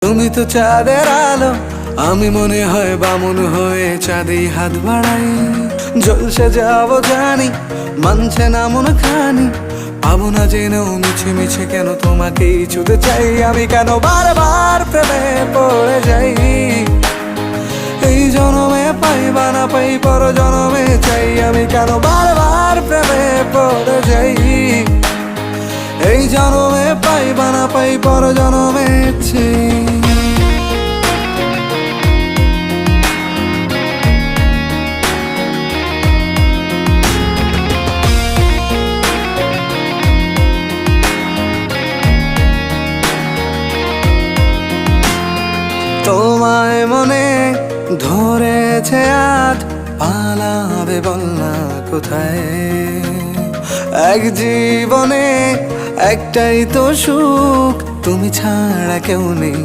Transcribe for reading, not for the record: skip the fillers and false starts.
তুমি তো চাঁদের আলো, আমি মনে হয় বামুন হয়ে চাঁদে হাত বাড়াই। জলসে যাব জানি, মানছে না মন খানি, পাবো না জেনেও মিছে মিছে কেন তোমাকেই ছুঁতে চাই। আমি কেন বারবার প্রেমে পড়ে যাই, এই জনমে পাই বা না পাই পর জনমে চাই। আমি কেন বারবার প্রেমে পড়ে যাই, এই জনমে পাই বা না পাই পর জনমে চাই। তোমায় মনে ধরেছে আজ, পালাবে বল না কোথায়। এক জীবনে একটাই তো সুখ, তুমি ছাড়া কেউ নেই।